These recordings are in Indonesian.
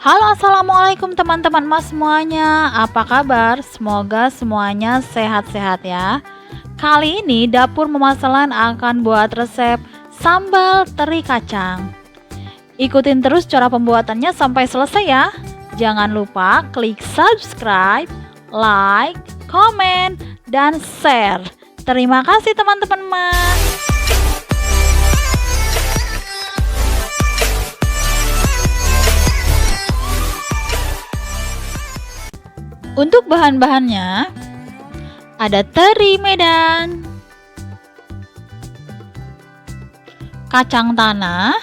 Halo, assalamualaikum teman-teman Mas semuanya. Apa kabar? Semoga semuanya sehat-sehat ya. Kali ini dapur memasalan akan buat resep sambal teri kacang. Ikutin terus cara pembuatannya sampai selesai ya. Jangan lupa klik subscribe, like, komen, dan share. Terima kasih teman-teman Mas. Untuk bahan-bahannya ada teri Medan, kacang tanah,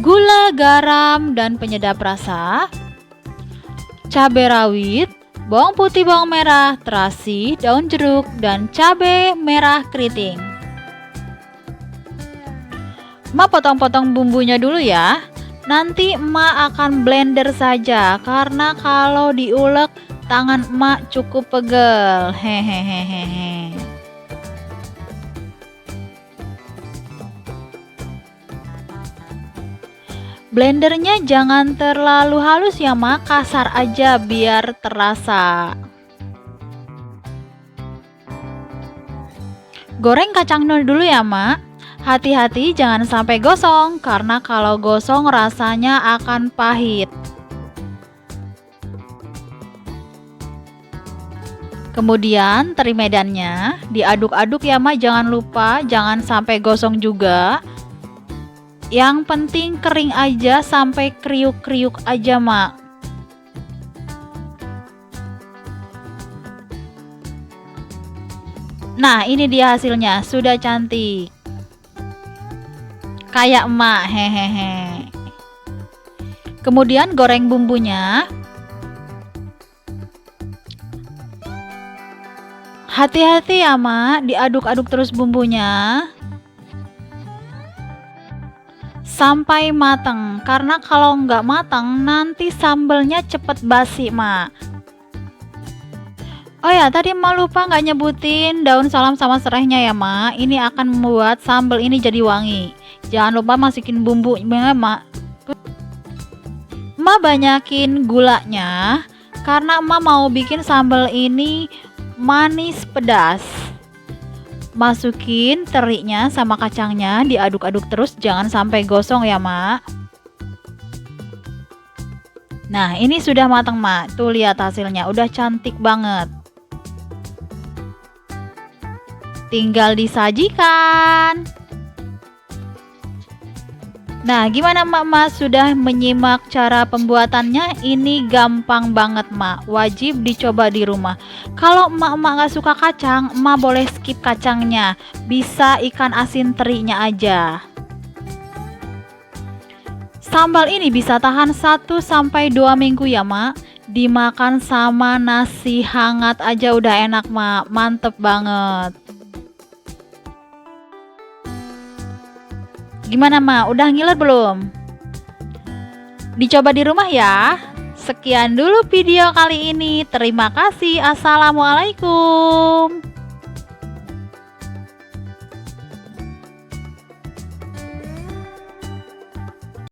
gula, garam, dan penyedap rasa, cabai rawit, bawang putih, bawang merah, terasi, daun jeruk, dan cabai merah keriting. Ma potong-potong bumbunya dulu ya. Nanti emak akan blender saja karena kalau diulek tangan emak cukup pegel. Hehehehe. Blendernya jangan terlalu halus ya mak, kasar aja biar terasa. Goreng kacangnya dulu ya mak. Hati-hati jangan sampai gosong, karena kalau gosong rasanya akan pahit. Kemudian teri medannya diaduk-aduk ya mak, jangan lupa, jangan sampai gosong juga. Yang penting kering aja sampai kriuk-kriuk aja mak. Nah ini dia hasilnya, sudah cantik kayak emak, hehehe. Kemudian goreng bumbunya. Hati-hati ya mak, diaduk-aduk terus bumbunya sampai matang, karena kalau nggak matang nanti sambelnya cepet basi mak. Oh ya, tadi emak lupa nggak nyebutin daun salam sama serainya ya mak. Ini akan membuat sambal ini jadi wangi. Jangan lupa masukin bumbunya mak. Emak banyakin gulanya karena emak mau bikin sambal ini manis pedas. Masukin terinya sama kacangnya, diaduk-aduk terus, jangan sampai gosong ya mak. Nah ini sudah matang mak, tuh lihat hasilnya, udah cantik banget. Tinggal disajikan. Nah gimana mak, sudah menyimak cara pembuatannya? Ini gampang banget mak, wajib dicoba di rumah. Kalau emak gak suka kacang, emak boleh skip kacangnya, bisa ikan asin terinya aja. Sambal ini bisa tahan 1-2 minggu ya mak. Dimakan sama nasi hangat aja udah enak mak, mantep banget. Gimana mak, udah ngiler belum? Dicoba di rumah ya. Sekian dulu video kali ini. Terima kasih. Assalamualaikum.